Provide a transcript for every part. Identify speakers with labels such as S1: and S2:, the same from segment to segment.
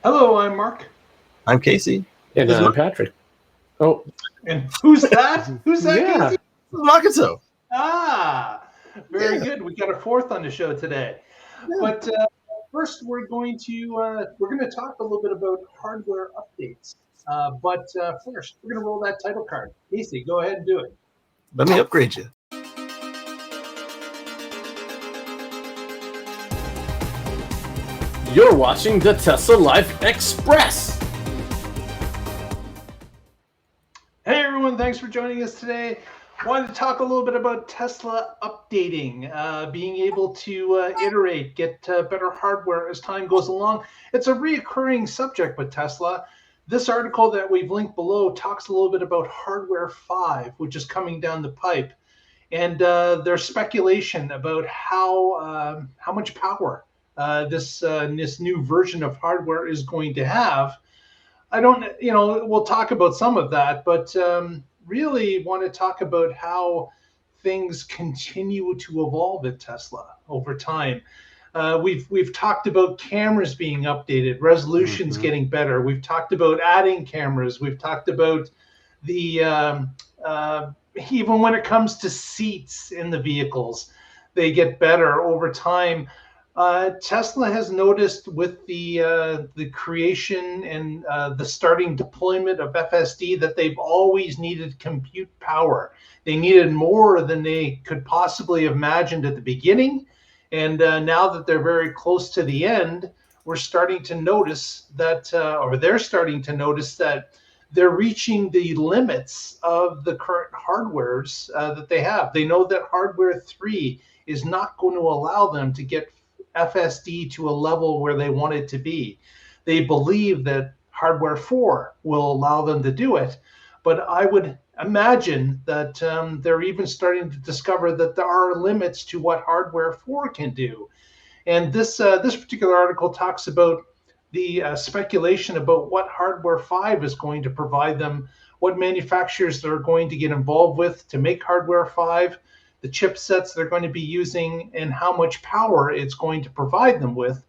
S1: Hello, I'm Mark.
S2: I'm Casey.
S3: And
S2: This is
S3: I'm Patrick. Oh,
S1: And who's that? Who's that,
S3: yeah.
S1: Casey?
S2: Makato.
S1: Ah, very
S2: Yeah.
S1: good. We got a fourth on the show today.
S2: Yeah.
S1: But first, we're going to talk a little bit about hardware updates. But first, we're going to roll that title card. Casey, go ahead and do it.
S2: Let me upgrade you.
S3: You're watching the Tesla Life Express.
S1: Hey everyone, thanks for joining us today. Wanted to talk a little bit about Tesla updating, being able to iterate, get better hardware as time goes along. It's a reoccurring subject with Tesla. This article that we've linked below talks a little bit about hardware 5, which is coming down the pipe, and there's speculation about how much power this new version of hardware is going to have. I don't, we'll talk about some of that, but really want to talk about how things continue to evolve at Tesla over time. We've talked about cameras being updated, resolutions getting better. We've talked about adding cameras. We've talked about the even when it comes to seats in the vehicles, they get better over time. Tesla has noticed with the creation and the starting deployment of FSD that they've always needed compute power. They needed more than they could possibly have imagined at the beginning, and now that they're very close to the end, we're starting to notice that, or they're starting to notice that they're reaching the limits of the current hardwares that they have. They know that hardware 3 is not going to allow them to get FSD to a level where they want it to be. They believe that hardware 4 will allow them to do it, but I would imagine that they're even starting to discover that there are limits to what hardware 4 can do. And this particular article talks about the speculation about what hardware 5 is going to provide them, what manufacturers they're going to get involved with to make hardware 5, the chipsets they're going to be using, and how much power it's going to provide them with.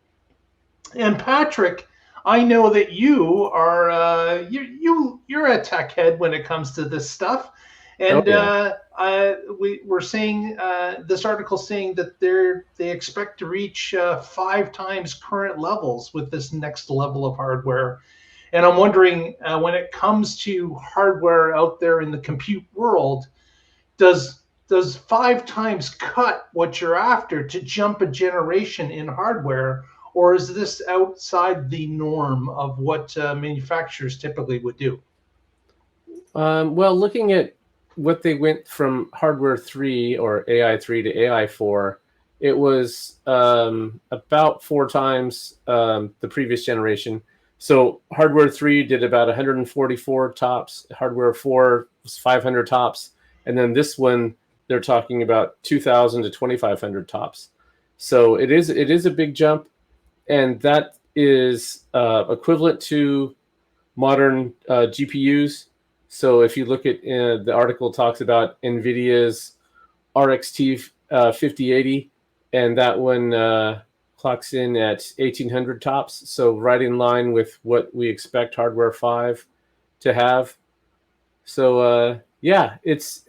S1: And Patrick, I know that you are you're a tech head when it comes to this stuff, and we're saying this article saying that they expect to reach 5 times current levels with this next level of hardware. And I'm wondering, when it comes to hardware out there in the compute world, does 5 times cut what you're after to jump a generation in hardware, or is this outside the norm of what manufacturers typically would do?
S3: Well, looking at what they went from hardware 3 or AI 3 to AI 4, it was about 4 times the previous generation. So hardware 3 did about 144 tops. Hardware 4 was 500 tops. And then this one, they're talking about 2,000 to 2,500 tops. So it is a big jump. And that is equivalent to modern GPUs. So if you look at the article talks about NVIDIA's RXT 5080, and that one clocks in at 1,800 tops. So right in line with what we expect hardware 5 to have. So yeah, it's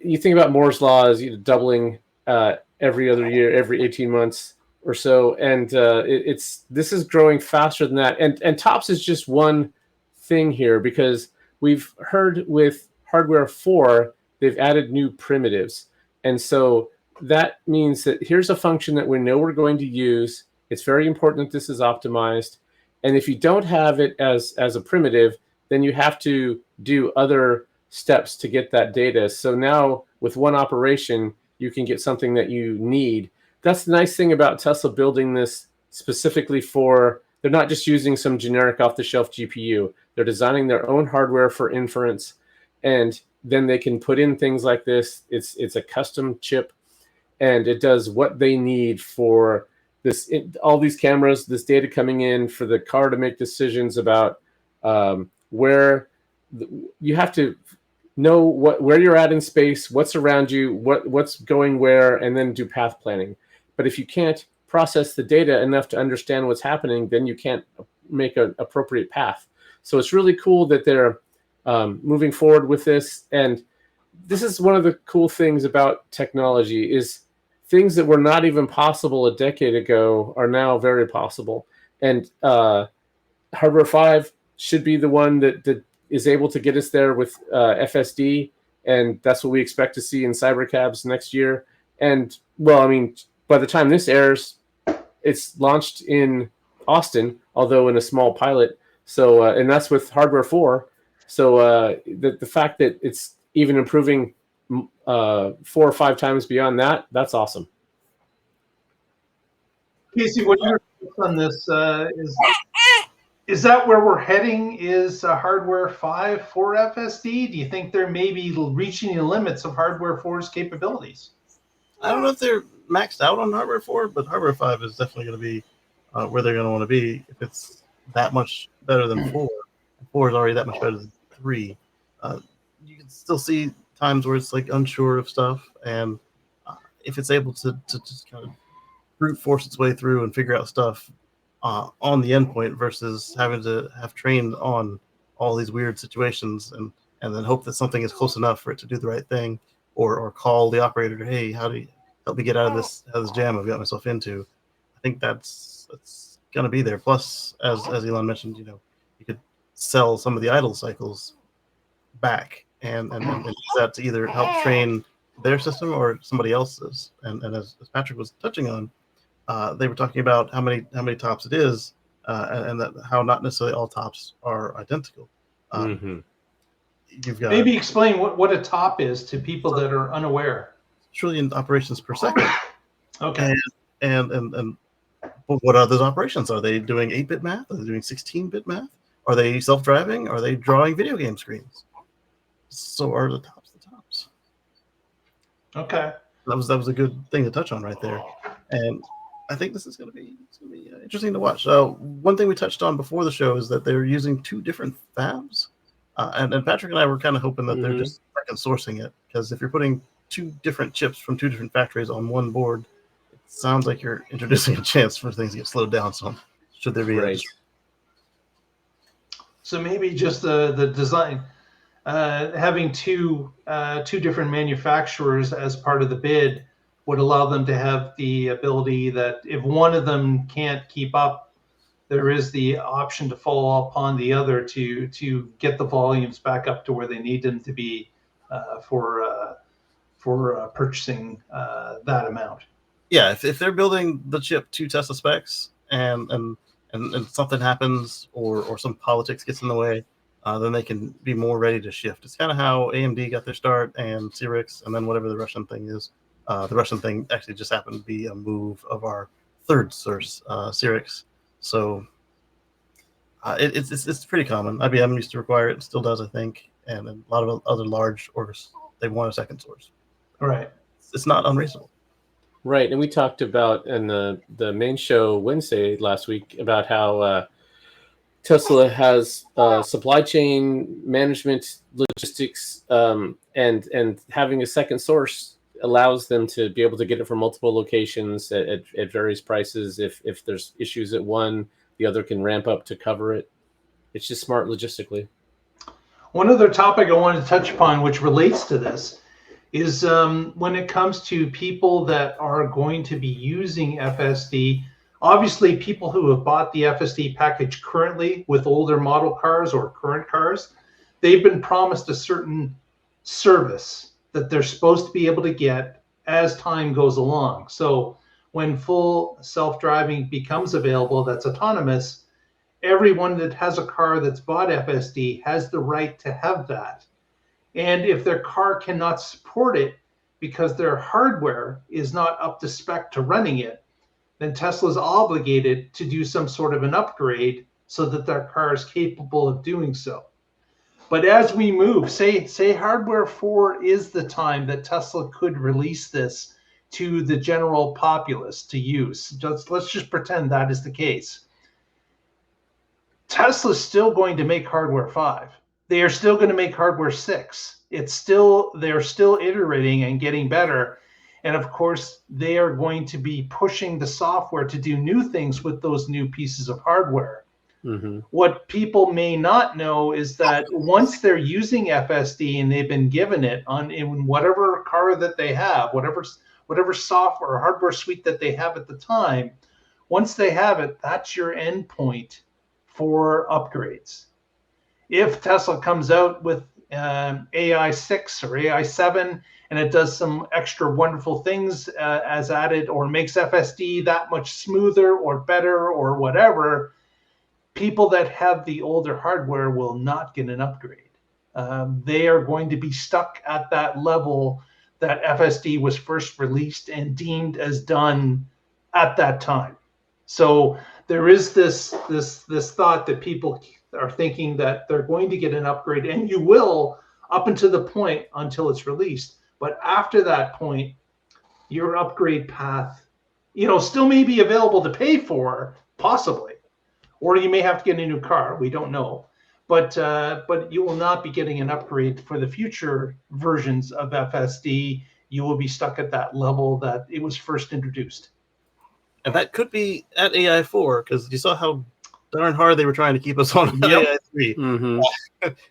S3: you think about Moore's law as doubling every other year, every 18 months or so, and this is growing faster than that. And tops is just one thing here, because we've heard with hardware 4 they've added new primitives, and so that means that here's a function that we know we're going to use. It's very important that this is optimized, and if you don't have it as a primitive, then you have to do other steps to get that data. So now with one operation you can get something that you need. That's the nice thing about Tesla building this specifically for, they're not just using some generic off-the-shelf GPU. They're designing their own hardware for inference, and then they can put in things like this. It's a custom chip, and it does what they need for this. All these cameras, this data coming in for the car to make decisions about where you have to know where you're at in space, what's around you, what's going where, and then do path planning. But if you can't process the data enough to understand what's happening, then you can't make an appropriate path. So it's really cool that they're moving forward with this. And this is one of the cool things about technology is things that were not even possible a decade ago are now very possible. And Hardware 5 should be the one that is able to get us there with FSD, and that's what we expect to see in Cybercabs next year. And, well, I mean, by the time this airs, it's launched in Austin, although in a small pilot. So, and that's with Hardware 4. So the fact that it's even improving 4 or 5 times beyond that, that's awesome.
S1: Casey, what your thoughts on this is that where we're heading? Is Hardware 5 for FSD? Do you think they're maybe reaching the limits of Hardware 4's capabilities?
S2: I don't know if they're maxed out on Hardware 4, but Hardware 5 is definitely going to be where they're going to want to be. If it's that much better than 4, 4 is already that much better than 3. You can still see times where it's like unsure of stuff, and if it's able to just kind of brute force its way through and figure out stuff on the endpoint versus having to have trained on all these weird situations and then hope that something is close enough for it to do the right thing, or call the operator, hey, how do you help me get out of this jam I've got myself into? I think that's going to be there. Plus, as Elon mentioned, you could sell some of the idle cycles back and use that to either help train their system or somebody else's. And as Patrick was touching on, they were talking about how many tops it is, and that how not necessarily all tops are identical. You've got
S1: maybe explain what a top is to people that are unaware.
S2: trillion operations per second.
S1: Okay.
S2: And what are those operations? Are they doing 8-bit math? Are they doing 16-bit math? Are they self-driving? Are they drawing video game screens? So are the tops the tops.
S1: Okay.
S2: That was a good thing to touch on right there. And I think this is going to be interesting to watch. One thing we touched on before the show is that they're using 2 different fabs. And Patrick and I were kind of hoping that they're just second sourcing it, because if you're putting 2 different chips from 2 different factories on one board, it sounds like you're introducing a chance for things to get slowed down some. Should there be
S3: right.
S1: So maybe just the design, having two different manufacturers as part of the bid would allow them to have the ability that if one of them can't keep up, there is the option to fall upon the other to get the volumes back up to where they need them to be for purchasing that amount.
S2: Yeah, if they're building the chip to Tesla specs and something happens or some politics gets in the way, then they can be more ready to shift. It's kind of how AMD got their start and Cyrix, and then whatever the Russian thing is. The Russian thing actually just happened to be a move of our third source, Cyrix. So it's pretty common. IBM used to require it, still does, I think, and a lot of other large orders, they want a second source.
S1: Right.
S2: It's not unreasonable.
S3: Right, and we talked about in the main show Wednesday last week about how Tesla has supply chain management, logistics, and having a second source allows them to be able to get it from multiple locations at various prices. If there's issues at one, the other can ramp up to cover it. It's just smart logistically.
S1: One other topic I wanted to touch upon, which relates to this, is when it comes to people that are going to be using FSD. Obviously, people who have bought the FSD package currently with older model cars or current cars, they've been promised a certain service that they're supposed to be able to get as time goes along. So when full self-driving becomes available that's autonomous, everyone that has a car that's bought FSD has the right to have that. And if their car cannot support it because their hardware is not up to spec to running it, then Tesla's obligated to do some sort of an upgrade so that their car is capable of doing so. But as we move, say Hardware 4 is the time that Tesla could release this to the general populace to use. Let's just pretend that is the case. Tesla's still going to make Hardware 5. They are still going to make Hardware 6. They're still iterating and getting better. And of course, they are going to be pushing the software to do new things with those new pieces of hardware.
S3: Mm-hmm.
S1: What people may not know is that once they're using FSD and they've been given it in whatever car that they have, whatever software or hardware suite that they have at the time, once they have it, that's your endpoint for upgrades. If Tesla comes out with AI 6 or AI 7 and it does some extra wonderful things as added, or makes FSD that much smoother or better or whatever, people that have the older hardware will not get an upgrade. They are going to be stuck at that level that FSD was first released and deemed as done at that time. So there is this thought that people are thinking that they're going to get an upgrade, and you will up until the point until it's released. But after that point, your upgrade path, still may be available to pay for, possibly, or you may have to get a new car. We don't know, but you will not be getting an upgrade for the future versions of FSD. You will be stuck at that level that it was first introduced.
S2: And that could be at AI4, because you saw how darn hard they were trying to keep us on AI3.
S3: Mm-hmm.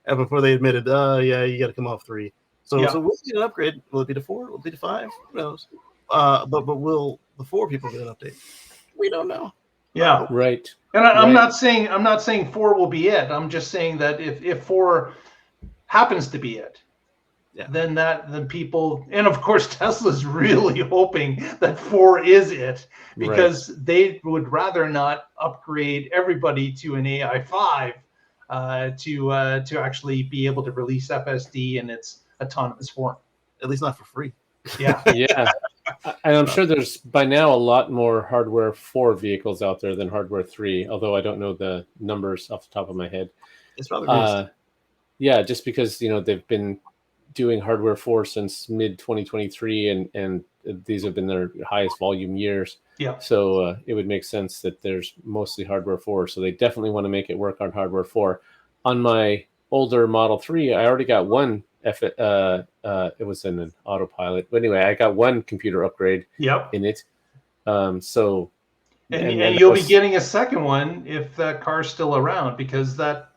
S2: And before they admitted, yeah, you got to come off 3. So,
S1: Yeah.
S2: so we'll get an upgrade. Will it be to 4? Will it be to 5? Who knows? But will the 4 people get an update? We don't know.
S1: Yeah.
S3: Right.
S1: And I'm
S3: Right.
S1: not saying 4 will be it. I'm just saying that if 4 happens to be it,
S2: Yeah.
S1: then people, and of course Tesla's really hoping that 4 is it, because they would rather not upgrade everybody to an AI 5 to actually be able to release FSD in its autonomous form.
S2: At least not for free.
S1: Yeah.
S3: Yeah. And I'm sure there's by now a lot more hardware 4 vehicles out there than hardware 3, although I don't know the numbers off the top of my head.
S2: It's probably
S3: yeah, just because they've been doing hardware 4 since mid 2023, and these have been their highest volume years.
S1: Yeah.
S3: So it would make sense that there's mostly hardware 4. So they definitely want to make it work on hardware 4. On my older Model 3, I already got one. It was in an autopilot. But anyway, I got one computer upgrade
S1: Yep.
S3: in it. So
S1: and you'll be getting a second one if that car's still around, because that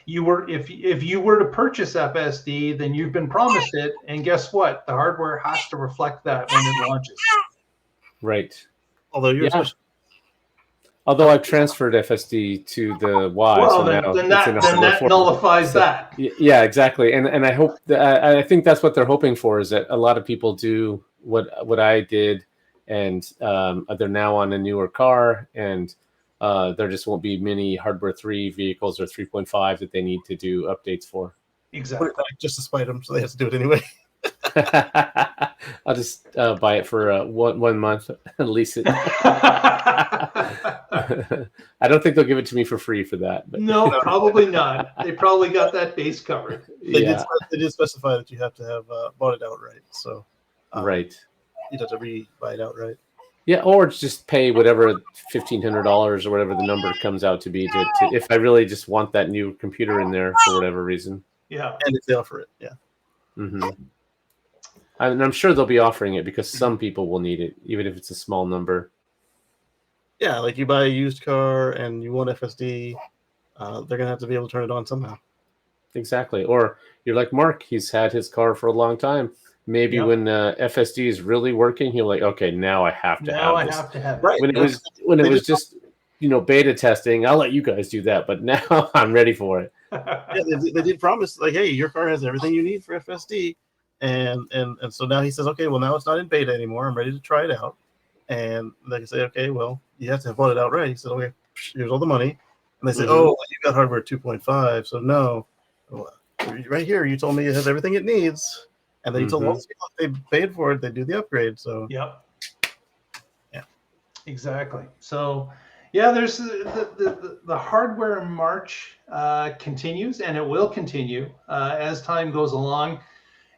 S1: if you were to purchase FSD, then you've been promised it, and guess what? The hardware has to reflect that when it launches.
S3: Right.
S2: Although
S3: Although I've transferred FSD to the Y,
S1: well,
S3: so
S1: then,
S3: now
S1: then
S3: it's in
S1: that nullifies that.
S3: Yeah, exactly. And I hope that, I think that's what they're hoping for, is that a lot of people do what I did, and they're now on a newer car, and there just won't be many hardware 3 vehicles or 3.5 that they need to do updates for.
S1: Exactly.
S2: Just to spite them, so they have to do it anyway.
S3: I'll just buy it for 1 month and lease it. I don't think they'll give it to me for free for that. But.
S1: No, probably not. They probably got that base covered.
S2: They did specify that you have to have bought it outright. So
S3: right.
S2: You'd have to buy it outright.
S3: Yeah, or just pay whatever $1,500 or whatever the number comes out to be to if I really just want that new computer in there for whatever reason.
S1: Yeah.
S2: And if they offer it, yeah.
S3: Mm-hmm. And I'm sure they'll be offering it, because some people will need it, even if it's a small number.
S2: Yeah, like you buy a used car and you want FSD, they're going to have to be able to turn it on somehow.
S3: Exactly. Or you're like Mark, he's had his car for a long time. Maybe when FSD is really working, he'll like, okay, now I have to have this.
S1: have to have it.
S2: Right.
S3: When it was just beta testing, I'll let you guys do that, but now I'm ready for it.
S2: Yeah, they did promise, like, hey, your car has everything you need for FSD. And so now he says, okay, well, now it's not in beta anymore. I'm ready to try it out. And they say, okay, well, you have to have bought it outright. He said, okay, here's all the money. And they say, oh, well, you got hardware 2.5, so no. Well, right here, you told me it has everything it needs. And then you told all these people if they paid for it, they do the upgrade. So
S1: yeah, exactly. So yeah, there's the hardware march continues, and it will continue as time goes along.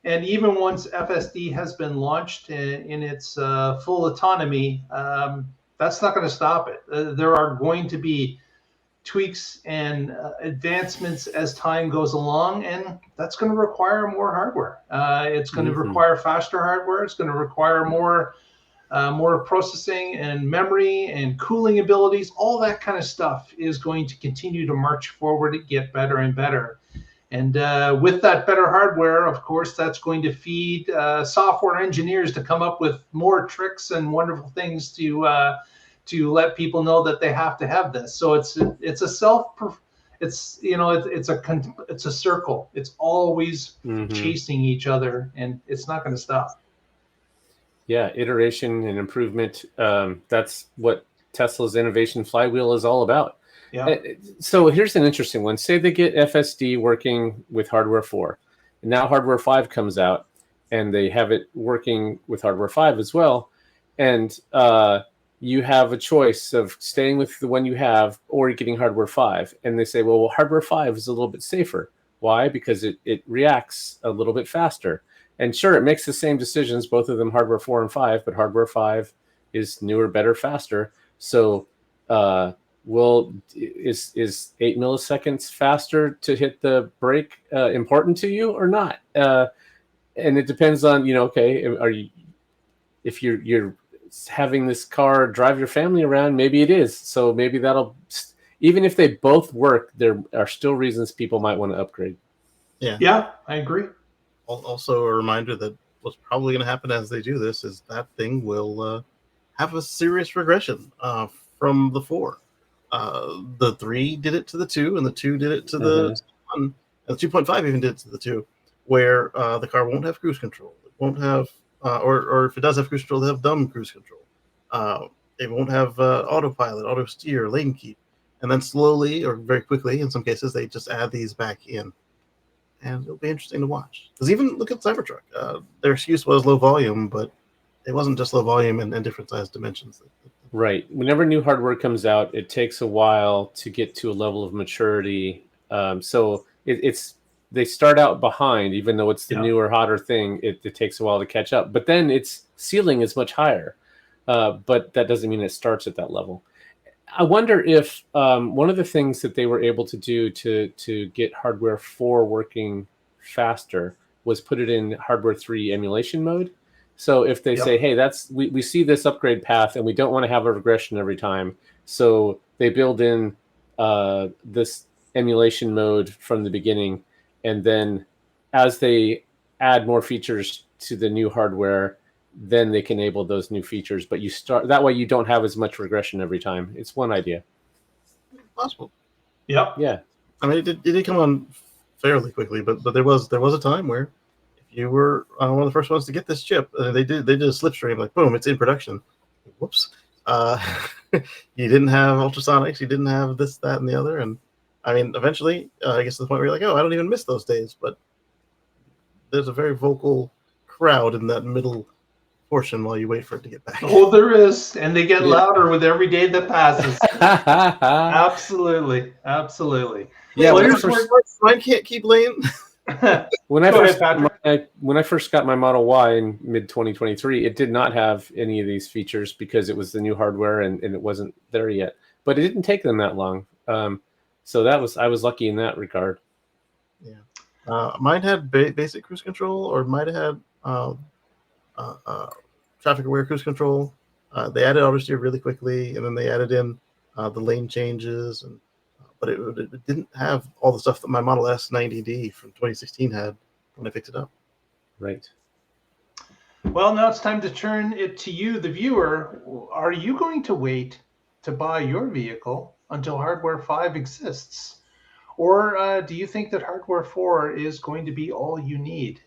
S1: And even once FSD has been launched in its full autonomy, that's not going to stop it. There are going to be tweaks and advancements as time goes along, and that's going to require more hardware. It's going to require faster hardware. It's going to require more processing and memory and cooling abilities. All that kind of stuff is going to continue to march forward and get better and better. And with that better hardware, of course, that's going to feed software engineers to come up with more tricks and wonderful things to let people know that they have to have this. So it's a it's a circle. It's always chasing each other, and it's not going to stop.
S3: Yeah, iteration and improvement. That's what Tesla's innovation flywheel is all about.
S1: Yeah.
S3: So here's an interesting one. Say they get FSD working with hardware 4. And now hardware 5 comes out, and they have it working with hardware 5 as well. And you have a choice of staying with the one you have or getting hardware 5. And they say, well, hardware 5 is a little bit safer. Why? Because it reacts a little bit faster. And sure, it makes the same decisions, both of them hardware 4 and 5, but hardware 5 is newer, better, faster. So is 8 milliseconds faster to hit the brake important to you or not? And it depends on, if you're having this car drive your family around, maybe it is. So maybe even if they both work, there are still reasons people might want to upgrade.
S1: Yeah, I agree.
S2: Also, a reminder that what's probably going to happen as they do this is that thing will have a serious regression from the 4. The 3 did it to the 2, and the 2 did it to the 1, and the 2.5 even did it to the 2, where the car won't have cruise control. It won't have, or if it does have cruise control, they'll have dumb cruise control. It won't have autopilot, auto steer, lane keep, and then slowly or very quickly, in some cases, they just add these back in. And it'll be interesting to watch. Because even look at Cybertruck. Their excuse was low volume, but it wasn't just low volume and different size dimensions.
S3: Right. Whenever new hardware comes out, it takes a while to get to a level of maturity. So they start out behind, even though it's the newer, hotter thing. It takes a while to catch up. But then its ceiling is much higher. But that doesn't mean it starts at that level. I wonder if one of the things that they were able to do to get hardware 4 working faster was put it in hardware 3 emulation mode. So if they say, hey, we see this upgrade path and we don't want to have a regression every time, so they build in this emulation mode from the beginning, and then as they add more features to the new hardware, then they can enable those new features. But that way you don't have as much regression every time. It's one idea.
S2: Possible.
S1: Yep.
S3: Yeah.
S2: I mean, it did come on fairly quickly, but there was a time where if you were one of the first ones to get this chip, they did a slipstream, like boom, it's in production. Whoops. You didn't have ultrasonics, you didn't have this, that, and the other, and I mean, eventually, I guess to the point where you're like, oh, I don't even miss those days. But there's a very vocal crowd in that middle portion while you wait for it to get back.
S1: Oh, there is, and they get louder with every day that passes. Absolutely.
S3: Yeah,
S2: mine can't keep laying.
S3: When I first got my Model Y in mid 2023, it did not have any of these features because it was the new hardware and it wasn't there yet. But it didn't take them that long, so I was lucky in that regard.
S2: Yeah, mine had basic cruise control, or might have had traffic aware cruise control. They added auto steer really quickly, and then they added in the lane changes, but it didn't have all the stuff that my Model S 90D from 2016 had when I picked it up.
S3: Right.
S1: Well, now it's time to turn it to you, the viewer. Are you going to wait to buy your vehicle until hardware 5 exists? Or do you think that hardware 4 is going to be all you need?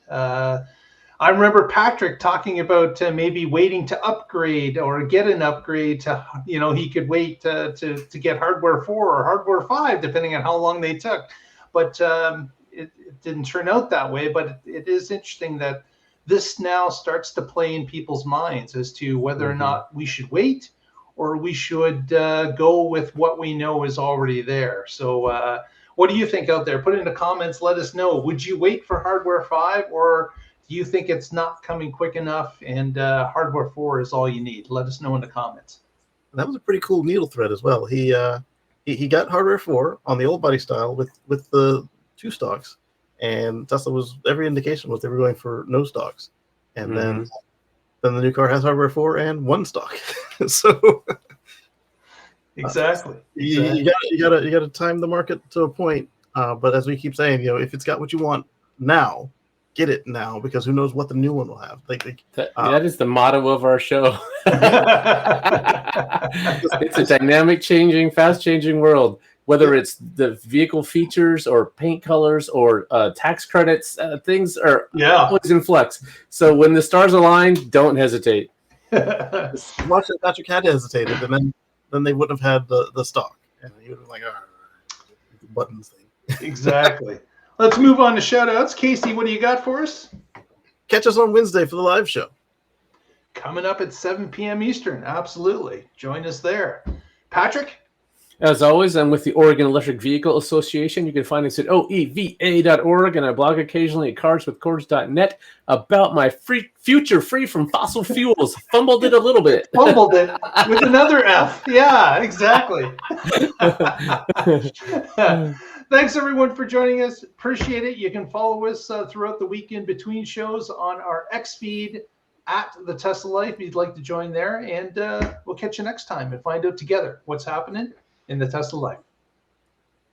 S1: I remember Patrick talking about maybe waiting to upgrade or get an upgrade to, he could wait to get hardware 4 or hardware 5, depending on how long they took. But it didn't turn out that way. But it is interesting that this now starts to play in people's minds as to whether or not we should wait or we should go with what we know is already there. So what do you think out there? Put it in the comments. Let us know. Would you wait for hardware 5, or do you think it's not coming quick enough and hardware 4 is all you need? Let us know in the comments.
S2: That was a pretty cool needle thread as well. He he got hardware 4 on the old body style with the 2 stalks, and Tesla was every indication was they were going for no stalks, and then the new car has hardware 4 and 1 stock. So
S1: Exactly.
S2: you gotta time the market to a point. But as we keep saying, if it's got what you want now, get it now, because who knows what the new one will have.
S3: That is the motto of our show. It's a dynamic changing, fast changing world. Whether it's the vehicle features or paint colors or tax credits, things are always in flux. So when the stars align, don't hesitate.
S2: Watch it. Patrick had hesitated, and then they wouldn't have had the stock, and he would have been like, the buttons thing.
S1: Exactly. Let's move on to shout outs. Casey, what do you got for us?
S2: Catch us on Wednesday for the live show.
S1: Coming up at 7 p.m. Eastern. Absolutely. Join us there. Patrick?
S3: As always, I'm with the Oregon Electric Vehicle Association. You can find us at oeva.org, and I blog occasionally at carswithcords.net about my future free from fossil fuels. Fumbled it a little bit.
S1: Fumbled it with another F. Yeah, exactly. Thanks, everyone, for joining us. Appreciate it. You can follow us throughout the weekend between shows on our X feed at the Tesla Life if you'd like to join there. And we'll catch you next time and find out together what's happening in the Tesla Life.